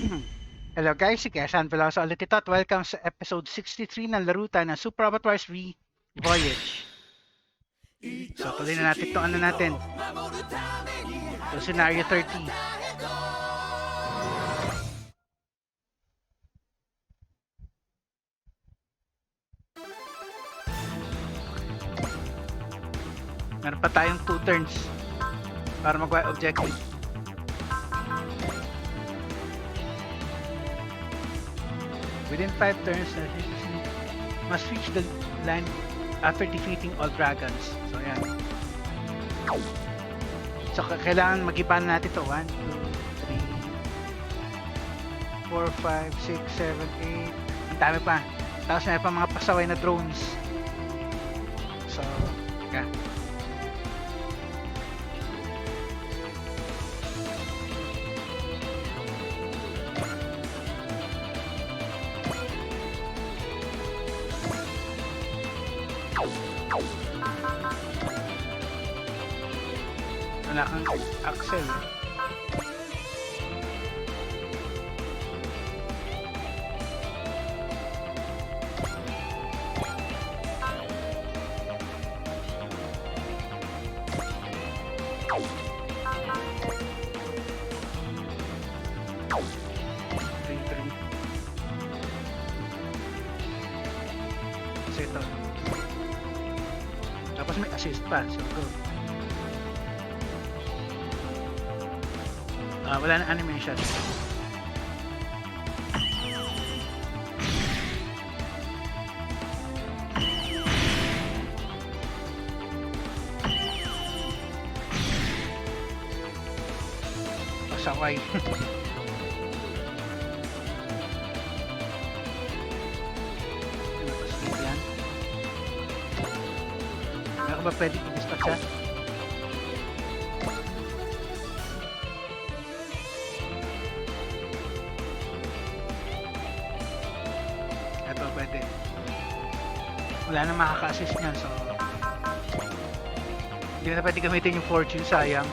Hello guys, sige, saan pala sa ulit ito at welcome sa episode 63 ng larutan ng Super Robot Wars V Voyage. So tuloy na natin itong ano natin. So scenario 30. Meron pa tayong 2 turns para magawa objective. Within 5 turns, must reach the land after defeating all dragons. So, yan. So, kailangan mag-iban natin ito. 1, 2, 3, 4, 5, 6, 7, 8. Ang dami pa. Tapos may pa mga pasaway na drones. So, yeah. Wala kang axle. Kasi ito. Tapos may assist pa. So go. Wala na animation. Pasaway. Meron ba pwedeng i-dispatch siya? Pwede. Wala na makaka-assist niyan, so hindi na pwede gamitin yung fortune, sayang.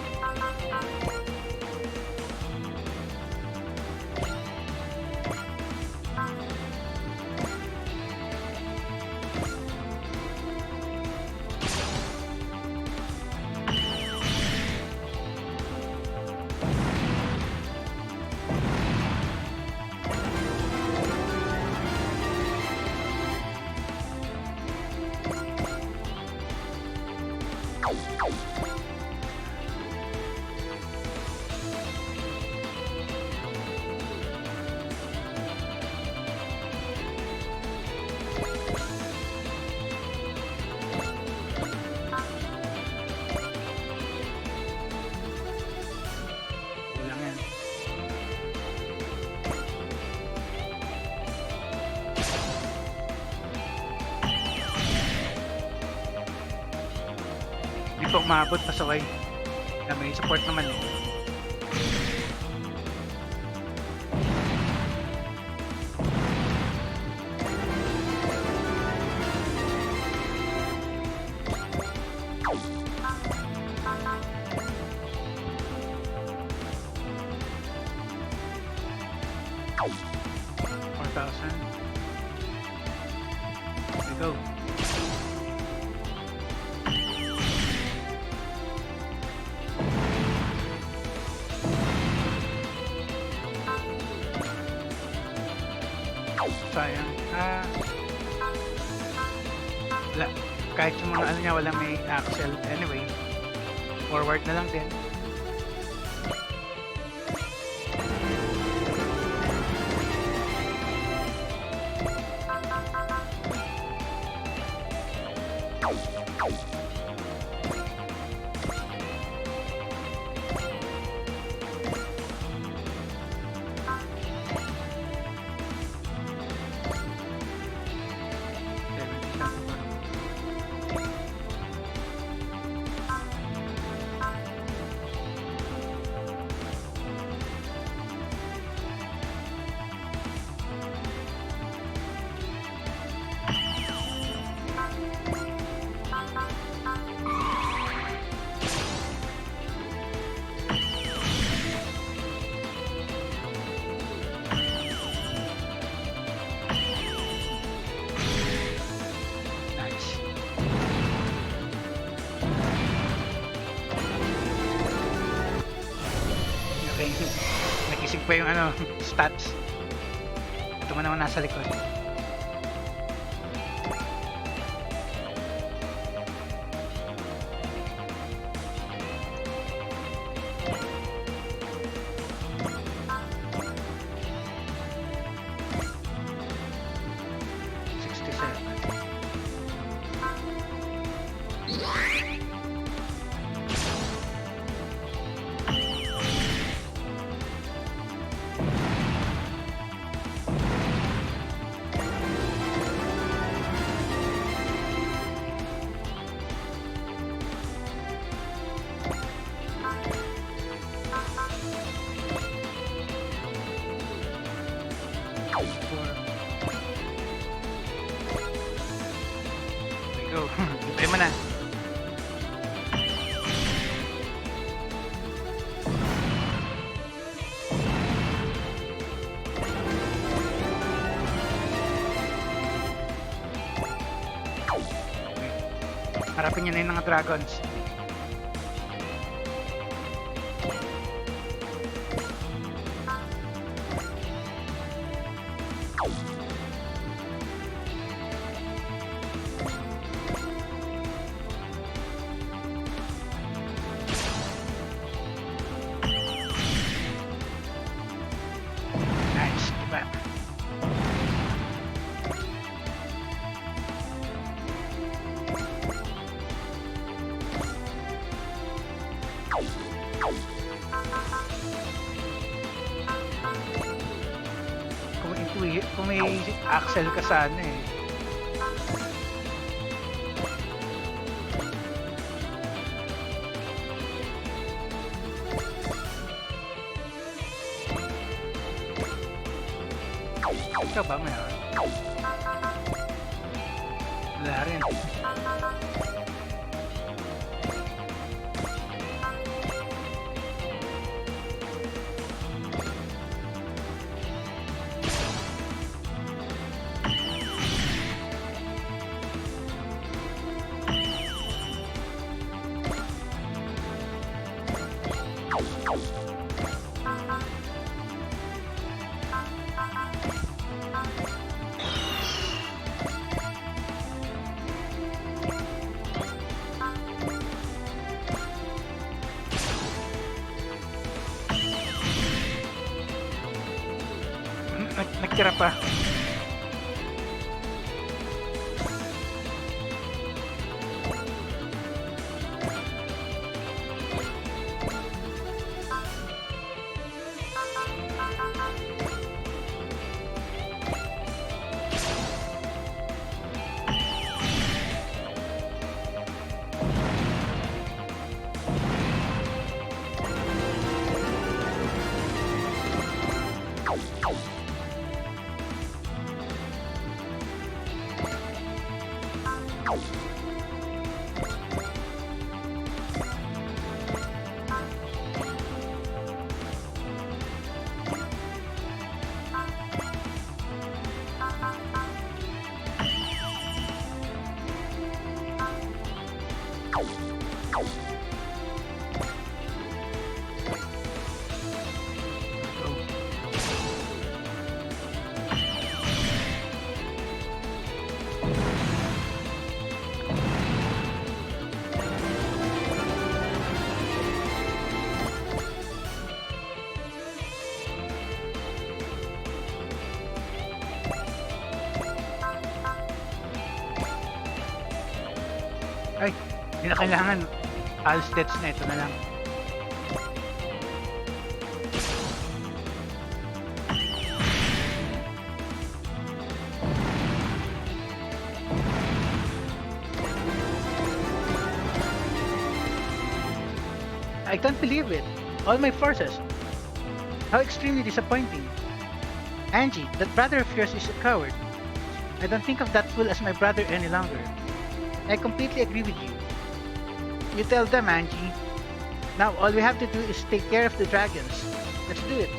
Hindi pa umabot, pasaway. Na may support naman eh. There we go. Sayang. Wala. Kahit yung mga ano niya, wala may axle. Anyway, forward na lang din. Okay. Nakisig pa yung ano, stats. Ito mo naman nasa likod. Hintay mo na. Harapin niya na yung mga dragons. Kung may axle ka sana eh. Ito ba meron? Wala rin. Nagtira pa. Ay, hindi na kailangan. All stats na, ito na lang. I can't believe it. All my forces. How extremely disappointing. Angie, that brother of yours is a coward. I don't think of that fool as my brother any longer. I completely agree with you. You tell them, Angie. Now all we have to do is take care of the dragons. Let's do it.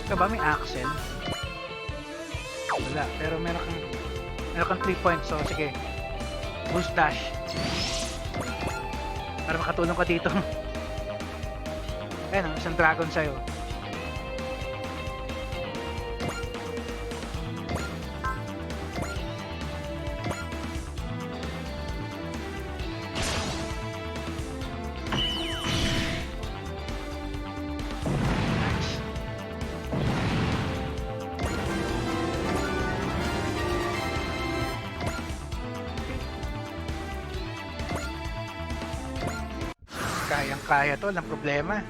Ito ba may accent? Wala, pero meron kang 3 points. So sige, boost dash para makatulong ka dito. Ayun, isang dragon sa'yo. Kaya to, walang problema.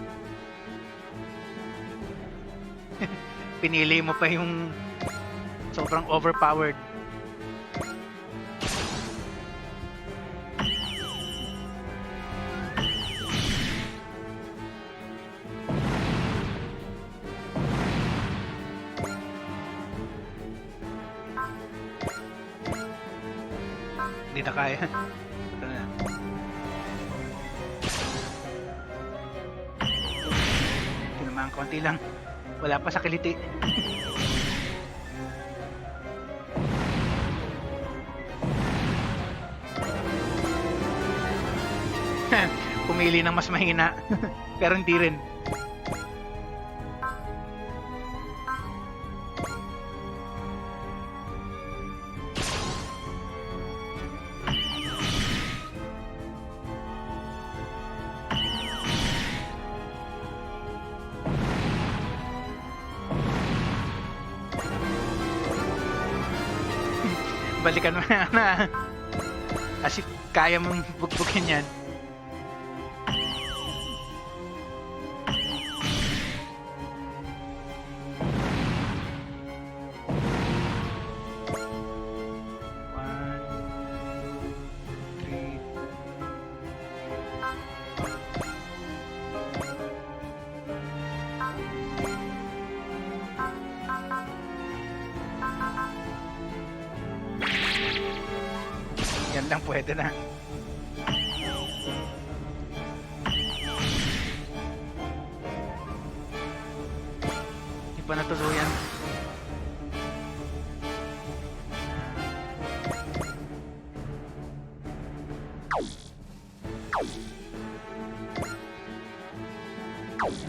Pinili mo pa yung sobrang overpowered. Hindi na kaya. Ito na. Konti lang, wala pa sa kiliti. Pumili ng mas mahina. Pero hindi rin. Balikan mo na. As if kaya mong bugbugin yan. Yan lang pwede na. Hindi pa natuluyan.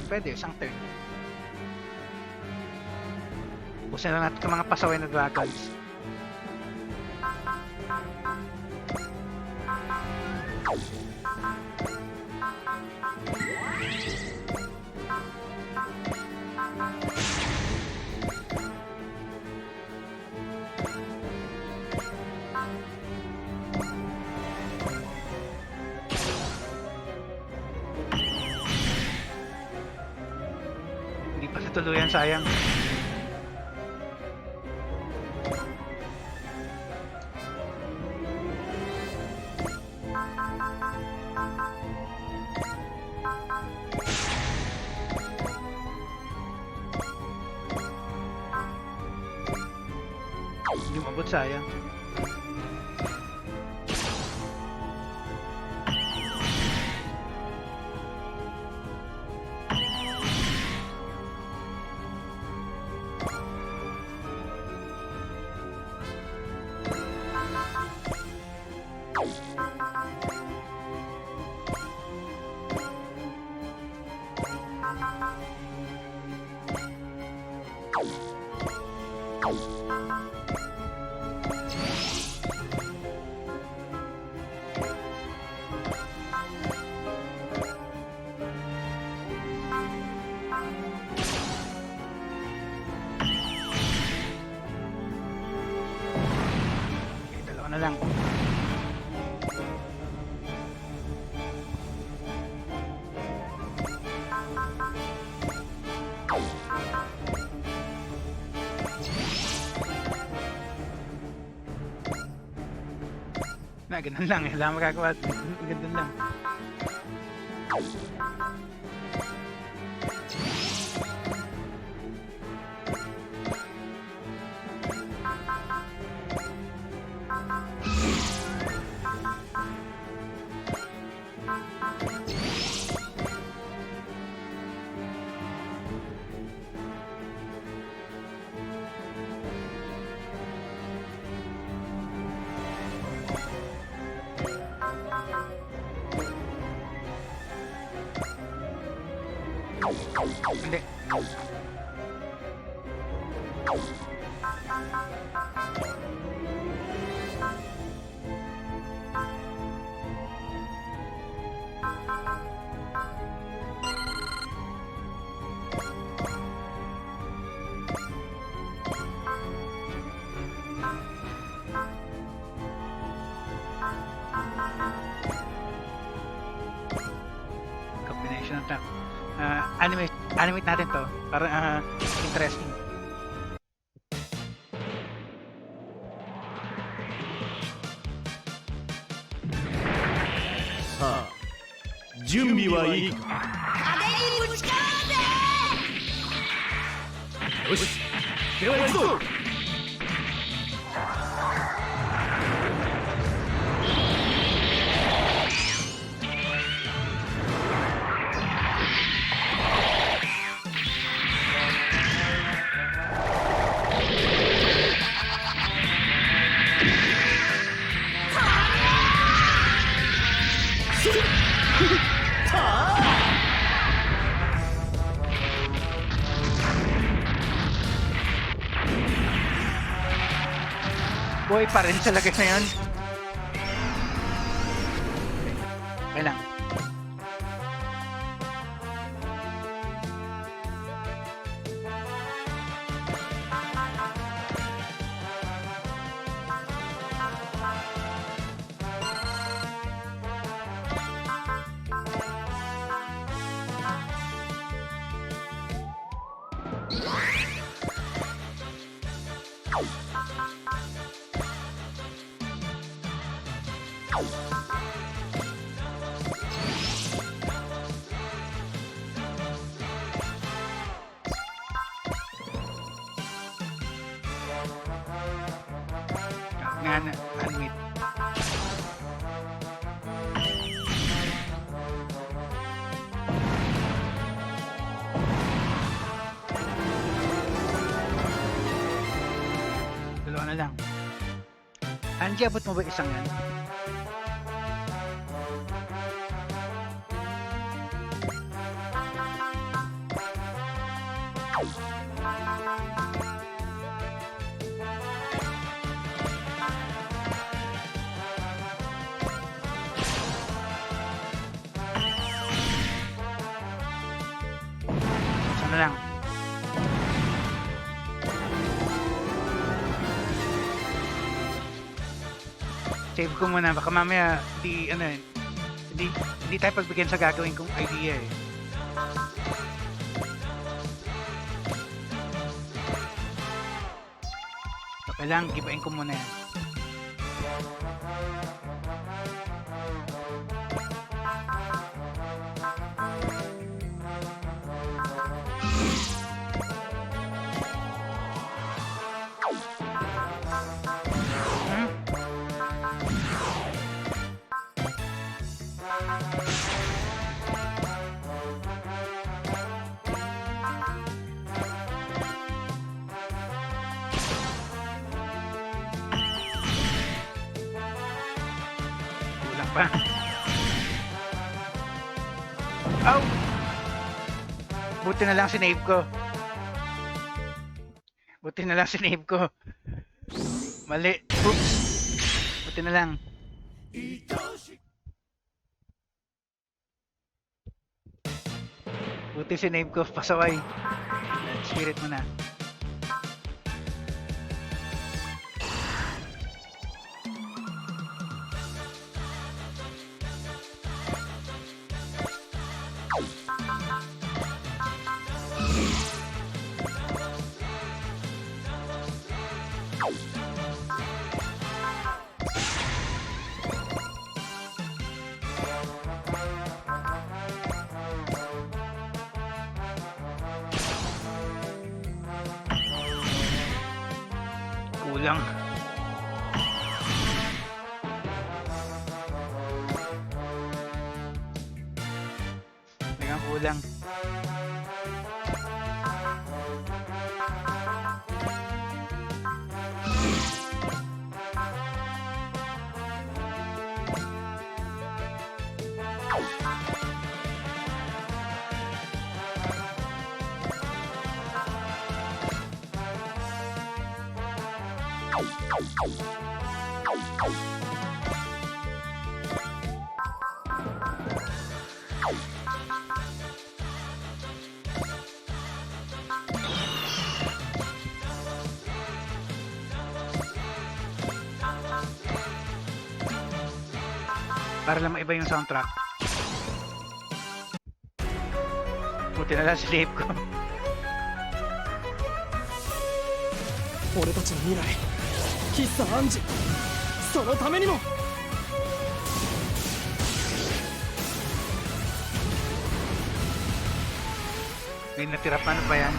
Pwede, isang turn. Busin na natin itong mga pasaway na dragons. Hindi pa sa tuluyan, sayang. Hindi mabot, sayang. Na lang. Na, ganun lang eh. Wala magagawa. Ganun lang. Hindi. Combination ng tap. Animate natin to para interesting. Sa, 準備はいいか。壁にぶちかよし、では行くぞ。Buhay pa rin sa lagay na yun. Okay lang. Unmute. Dalawa na lang. Angie, abot mo ba isang yan? Sana lang. Save ko muna, baka mamaya hindi tayo pagbigyan sa gagawin kong idea eh. Okay lang, gibain ko muna yan. Pa. Oh! Buti na lang sinave ko. Mali. Oops. Buti na lang. Buti sinave ko. Pasaway. Spirit mo na. Kulang. Kulang. Para lang maiba yung soundtrack. Buti na lang slave ko. 俺たちの未来喫茶アンジそのためにも May natira pa, ano ba yan?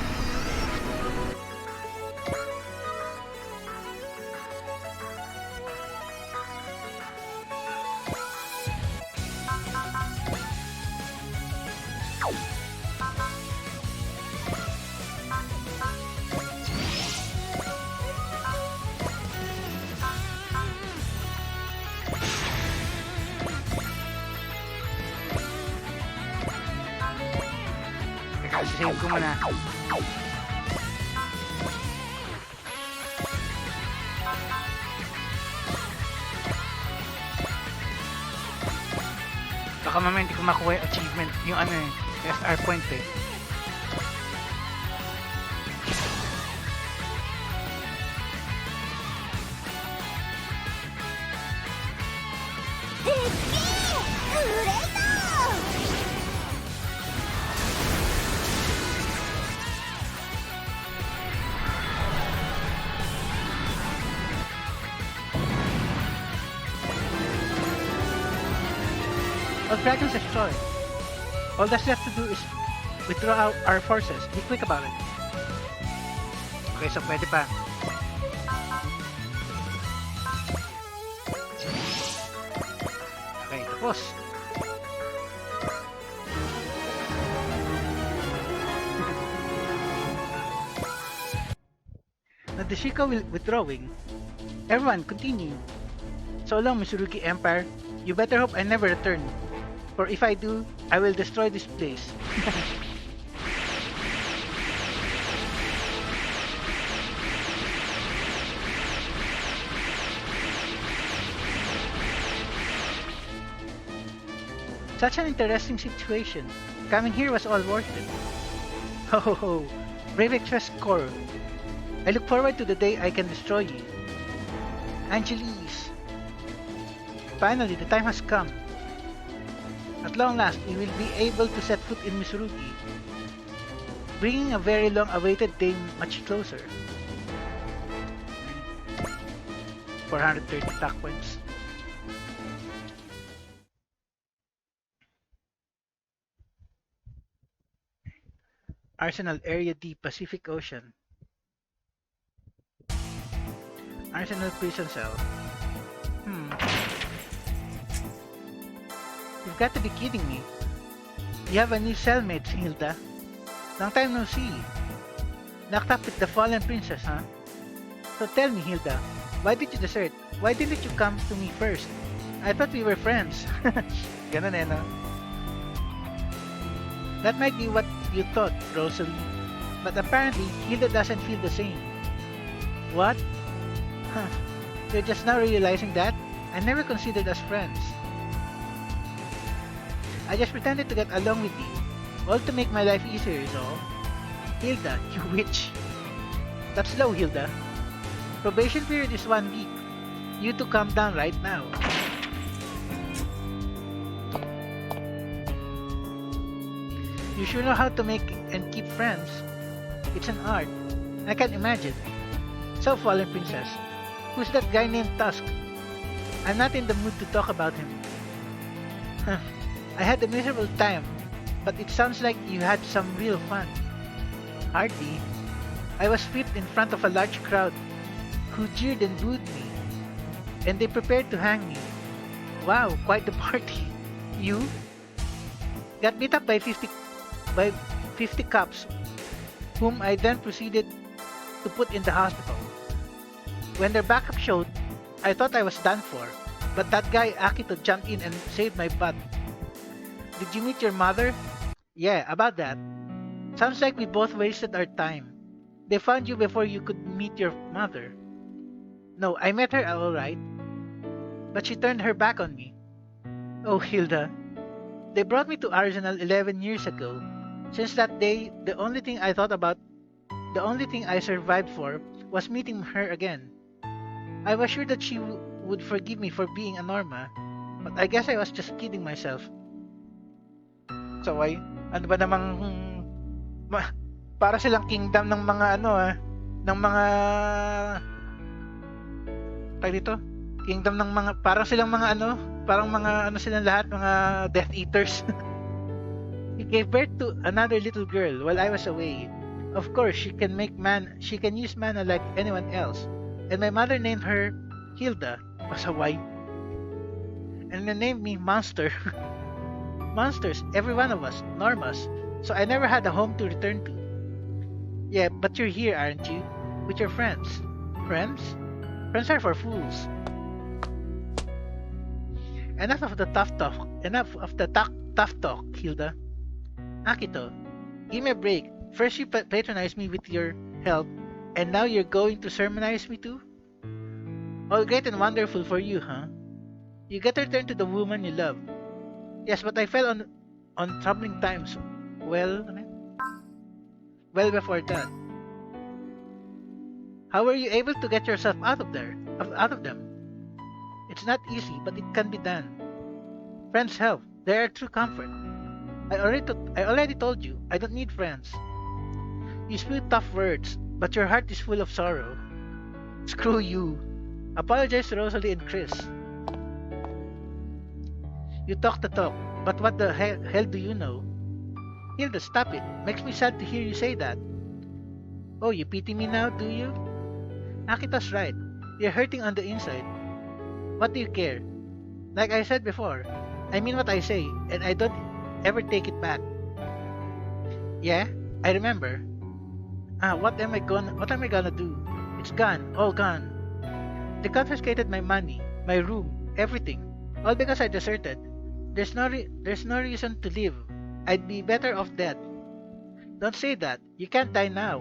Save ko muna. Baka mamaya hindi ko makuha yung achievement, yung ano eh, SR point eh. All dragons destroyed. All that's left to do is withdraw our forces. Be quick about it. Okay, so pwede pa. Okay, tapos. Now the Shika will withdrawing. Everyone, continue. So long, Mitsurugi Empire. You better hope I never return. For if I do, I will destroy this place. Such an interesting situation. Coming here was all worth it. Ho ho ho. Brave Express Corps. I look forward to the day I can destroy you. Angelis. Finally, the time has come. At long last, we will be able to set foot in Mitsurugi, bringing a very long-awaited day much closer. 430 attack points. Arsenal Area D, Pacific Ocean. Arsenal Prison Cell. You've got to be kidding me. You have a new cellmate, Hilda. Long time no see. Knocked up with the fallen princess, huh? So tell me, Hilda, why did you desert? Why didn't you come to me first? I thought we were friends. Ganon eh, no? That might be what you thought, Rosalie. But apparently, Hilda doesn't feel the same. What? Huh. You're just now realizing that? I never considered us friends. I just pretended to get along with you, all to make my life easier is all. Hilda, you witch. That's low, Hilda. Probation period is 1 week. You two calm down right now. You sure know how to make and keep friends. It's an art. I can imagine. So, fallen princess, who's that guy named Tusk? I'm not in the mood to talk about him. I had a miserable time, but it sounds like you had some real fun. Hardly. I was whipped in front of a large crowd who jeered and booed me, and they prepared to hang me. Wow, quite the party. You got beat up by 50 cops, whom I then proceeded to put in the hospital. When their backup showed, I thought I was done for, but that guy Akito jumped in and saved my butt. Did you meet your mother? Yeah, about that. Sounds like we both wasted our time. They found you before you could meet your mother. No, I met her alright, but she turned her back on me. Oh, Hilda. They brought me to Arsenal 11 years ago. Since that day, the only thing I survived for was meeting her again. I was sure that she would forgive me for being a Norma, but I guess I was just kidding myself. So why? Ano ba namang para silang kingdom ng mga ng mga tayo dito? Kingdom ng mga parang silang mga parang mga silang lahat mga Death Eaters. He gave birth to another little girl while I was away. Of course, she can use mana like anyone else. And my mother named her Hilda. Pasaway. And they named me Monster. Monsters, every one of us, Normas. So I never had a home to return to. Yeah, but you're here, aren't you? With your friends. Friends? Friends are for fools. Enough of the tough talk. Tough talk, Hilda. Akito, give me a break. First you patronized me with your help, and now you're going to sermonize me too? All great and wonderful for you, huh? You get to return to the woman you love. Yes, but I fell on troubling times. Well before that. How were you able to get yourself out of them? It's not easy, but it can be done. Friends help. They are true comfort. I already told you, I don't need friends. You spew tough words, but your heart is full of sorrow. Screw you. Apologize to Rosalie and Chris. You talk the talk, but what the hell do you know? Hilda, stop it. Makes me sad to hear you say that. Oh, you pity me now, do you? Akito's right. You're hurting on the inside. What do you care? Like I said before, I mean what I say, and I don't ever take it back. Yeah, I remember. What am I gonna do? It's gone, all gone. They confiscated my money, my room, everything, all because I deserted. There's no reason to live. I'd be better off dead. Don't say that. You can't die now.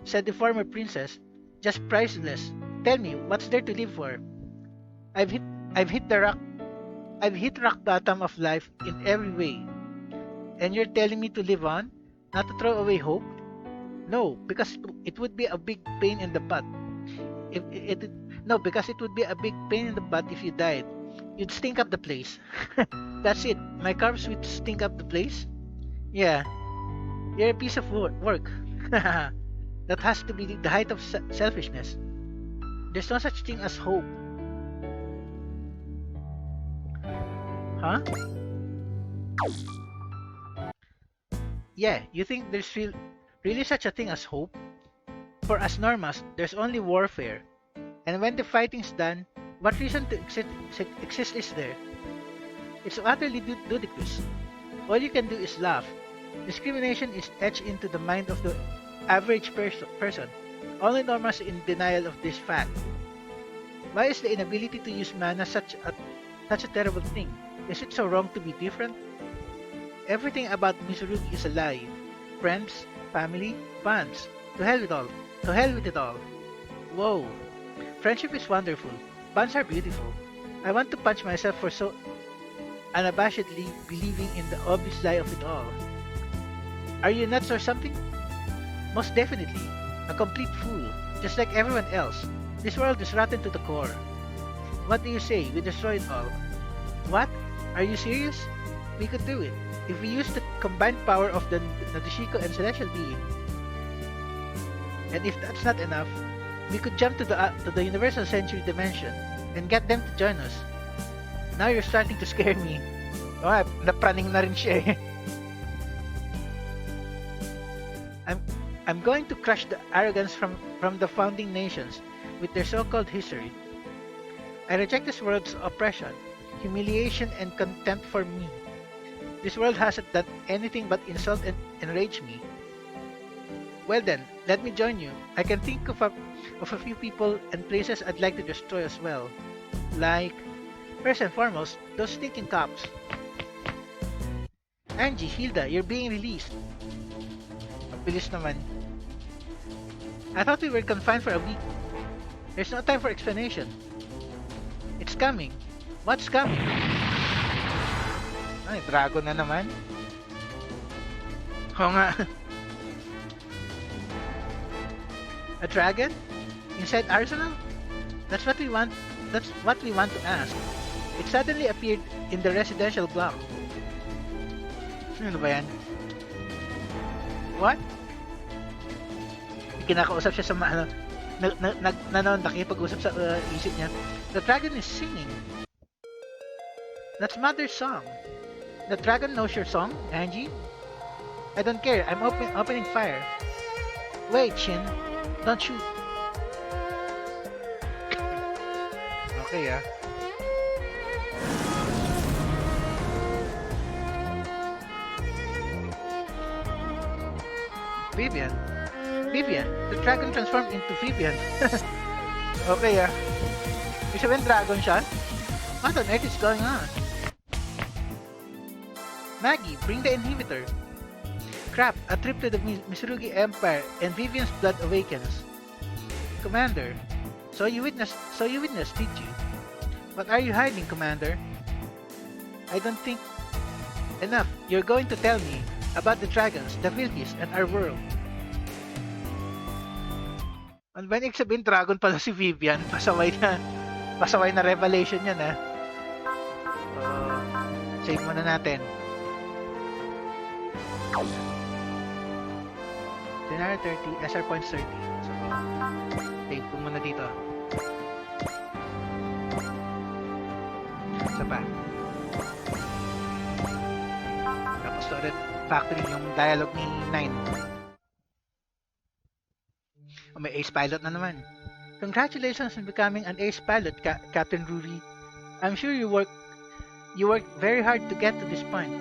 Said the former princess. Just priceless. Tell me, what's there to live for? I've hit rock bottom of life in every way. And you're telling me to live on? Not to throw away hope? No, because it would be a big pain in the butt. Because it would be a big pain in the butt if you died. You'd stink up the place. That's it. My corpse would stink up the place? Yeah. You're a piece of work. That has to be the height of selfishness. There's no such thing as hope. Huh? Yeah, you think there's really such a thing as hope? For us Normas, there's only warfare. And when the fighting's done, what reason to exist is there? It's utterly ludicrous. All you can do is laugh. Discrimination is etched into the mind of the average person. Only Normas are in denial of this fact. Why is the inability to use mana such a terrible thing? Is it so wrong to be different? Everything about Mitsurugi is a lie. Friends, family, bonds. To hell with it all. Whoa. Friendship is wonderful. Bonds are beautiful. I want to punch myself for so unabashedly believing in the obvious lie of it all. Are you nuts or something? Most definitely. A complete fool. Just like everyone else. This world is rotten to the core. What do you say? We destroy it all. What? Are you serious? We could do it. If we use the combined power of the Nadeshiko and Celestial Being. And if that's not enough, we could jump to the Universal Century Dimension and get them to join us. Now you're starting to scare me. Oh, napraning na rin siya eh. I'm going to crush the arrogance from the founding nations with their so-called history. I reject this world's oppression, humiliation, and contempt for me. This world hasn't done anything but insult and enrage me. Well then, let me join you. I can think of a few people and places I'd like to destroy as well. Like, first and foremost, those stinking cops. Angie, Hilda, you're being released. Mabilis naman. I thought we were confined for a week. There's no time for explanation. It's coming. What's coming? Ay, dragon na naman. Oo nga. A dragon? Inside Arsenal? That's what we want to ask. It suddenly appeared in the residential block. Ano ba yan? What? Kinakausap siya sa nakipag-usap sa isip niya. The dragon is singing. That's Mother's song. The dragon knows your song, Angie? I don't care. I'm opening fire. Wait, Shin. Don't shoot. Okay, ah. Vivian. The dragon transformed into Vivian. Okay, ah. Ibig sabihin dragon siya? What on earth is going on? Maggie, bring the inhibitor. Crap, a trip to the Misurugi Empire and Vivian's blood awakens. Commander, so you witnessed, did you? What are you hiding, Commander? I don't think enough. You're going to tell me about the dragons, the Vilkis, and our world. Ano ba yung sabihin, dragon pala si Vivian? Pasaway na revelation yan, ha? Save muna natin. Scenario 30, SR points 30. So, save ko muna dito. Isa pa. Tapos ulit, factory yung dialogue ni 9. Oh, may ace pilot na naman. Congratulations on becoming an ace pilot, Captain Ruri. I'm sure you worked very hard to get to this point.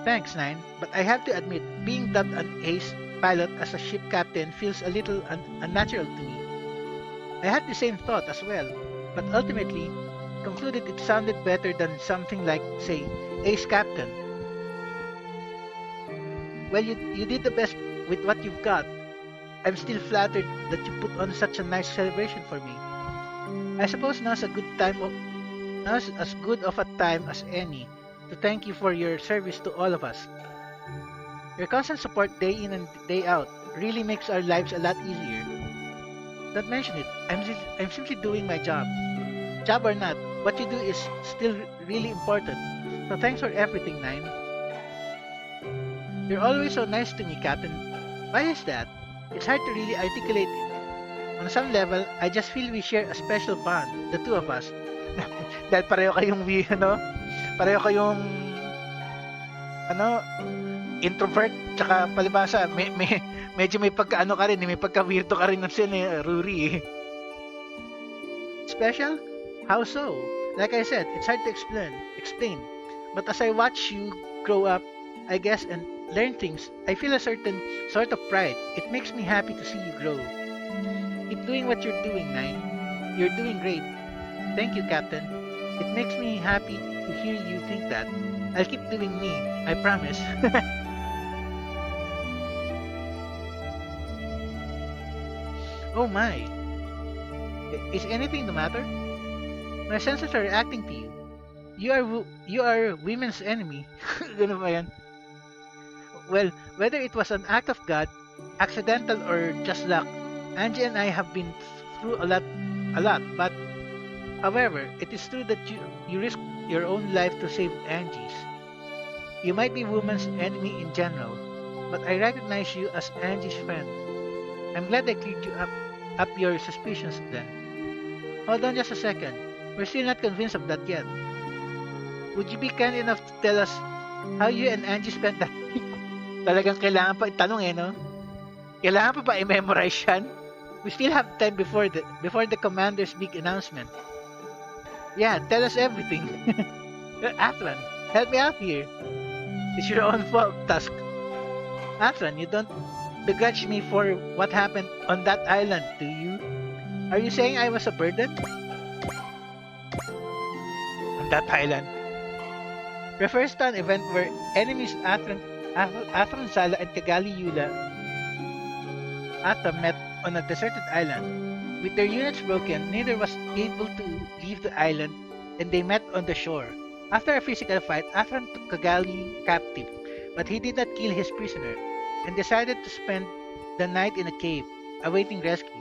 Thanks, 9, but I have to admit, being dubbed an ace pilot as a ship captain feels a little unnatural to me. I had the same thought as well, but ultimately concluded it sounded better than something like, say, ace captain. Well, you did the best with what you've got. I'm still flattered that you put on such a nice celebration for me. I suppose now's as good of a time as any to thank you for your service to all of us. Your constant support day in and day out really makes our lives a lot easier. Don't mention it. I'm simply doing my job. Job or not, what you do is still really important. So thanks for everything, 9. You're always so nice to me, Captain. Why is that? It's hard to really articulate it. On some level, I just feel we share a special bond, the two of us. Dahil pareho kayong introvert, tsaka palibasa, medyo may pagka-ano ka rin, may pagka-weirdo ka rin ng Ruri. Special? How so? Like I said, it's hard to explain. But as I watch you grow up, I guess, and learn things, I feel a certain sort of pride. It makes me happy to see you grow. Keep doing what you're doing, 9. You're doing great. Thank you, Captain. It makes me happy to hear you think that. I'll keep doing me, I promise. Oh my. Is anything the matter? My senses are reacting to you. You are women's enemy. Ganun ba yan? Well, whether it was an act of God, accidental, or just luck, Angie and I have been through a lot, but however, it is true that you risk your own life to save Angie's. You might be woman's enemy in general, but I recognize you as Angie's friend. I'm glad I cleared you up your suspicions then. Hold on just a second. We're still not convinced of that yet. Would you be kind enough to tell us how you and Angie spent that week? Talagang kailangan pa itanong no? Kailangan pa i-memorize yan? We still have time before the commander's big announcement. Yeah, tell us everything. Athran, help me out here. It's your own fault, Tusk. Athran, you don't begrudge me for what happened on that island, do you? Are you saying I was a burden? On that island? Refers to an event where enemies Athran Sala and Kagali Yula Ata met on a deserted island. With their units broken, neither was able to leave the island, and they met on the shore. After a physical fight, Ahrk took Kagali captive, but he did not kill his prisoner, and decided to spend the night in a cave, awaiting rescue.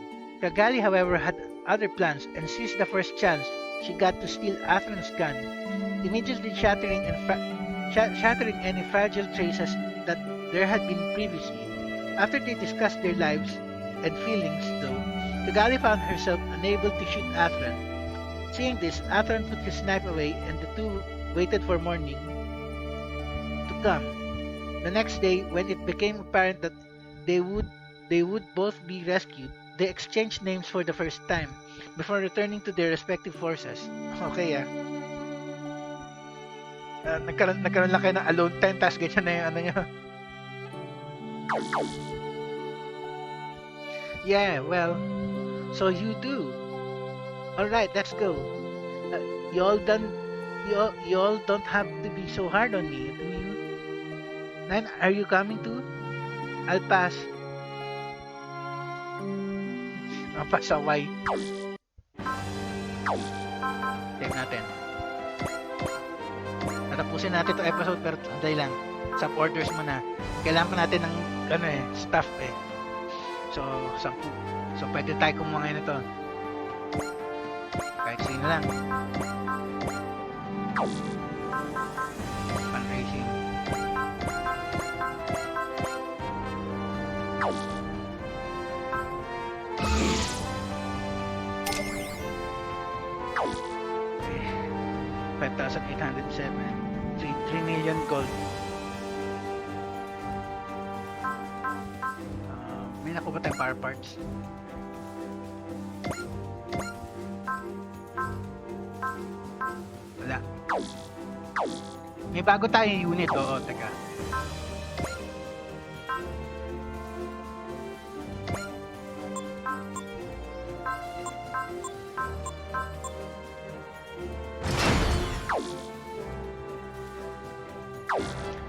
Kagali, however, had other plans and seized the first chance she got to steal Ahrk's gun, immediately shattering any fragile traces that there had been previously. After they discussed their lives and feelings, though, Kagali found herself unable to shoot Ahrk. Seeing this, Ahrk put his knife away, and the two waited for morning to come. The next day, when it became apparent that they would both be rescued, they exchanged names for the first time before returning to their respective forces. Okay nagkaroon lang kayo ng alone time, tas ganyan na yung ano nyo. Yeah, well, so you do. Alright, let's go. Y'all don't have to be so hard on me, do you? Nine, are you coming too? I'll pass. Pasaway. Check natin. Tatapusin natin to episode, pero anday lang. Sub orders muna. Kailangan pa natin ng stuff eh. So, 10. So, pwede tayo kumuha ngayon ito. Kahit sino lang. Fundraising. Okay. 5,807. 3 million gold. May nakuha ba tayong power parts? Wala. May bago tayong unit. Oo, teka.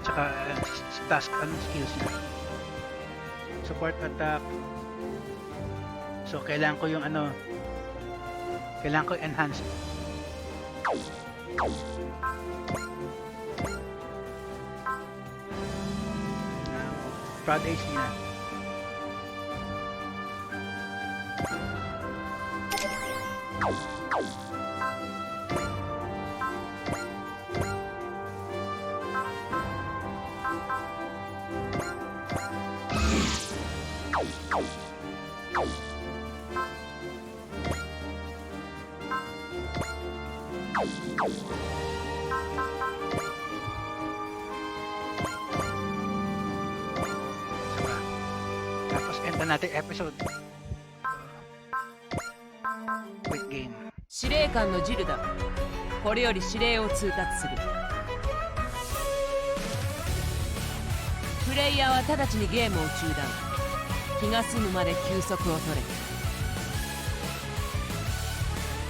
Tsaka task, anong skills na? Support attack. So, kailangan ko yung kailangan ko enhance. Prod AC na. Tapos end na natin episode. Quick game. 司令官のジルだ。これより指令を通達する。プレイヤーは直ちにゲームを中断。気が済むまで休息を取れ。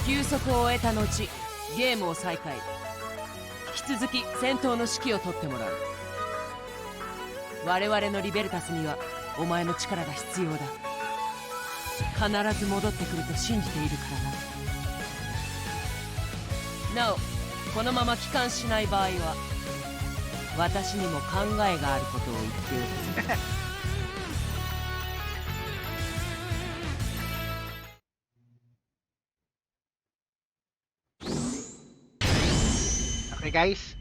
休息を終えた後、ゲームを再開。引き続き戦闘の指揮を取ってもらう。我々のリベルタスにはお前の力が必要だ。必ず戻ってくると信じているからな。なお、このまま帰還しない場合は私にも考えがあることを言っておく。Okay guys.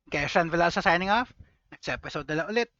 Kaya Sean Velosa signing off. Next episode na lang ulit.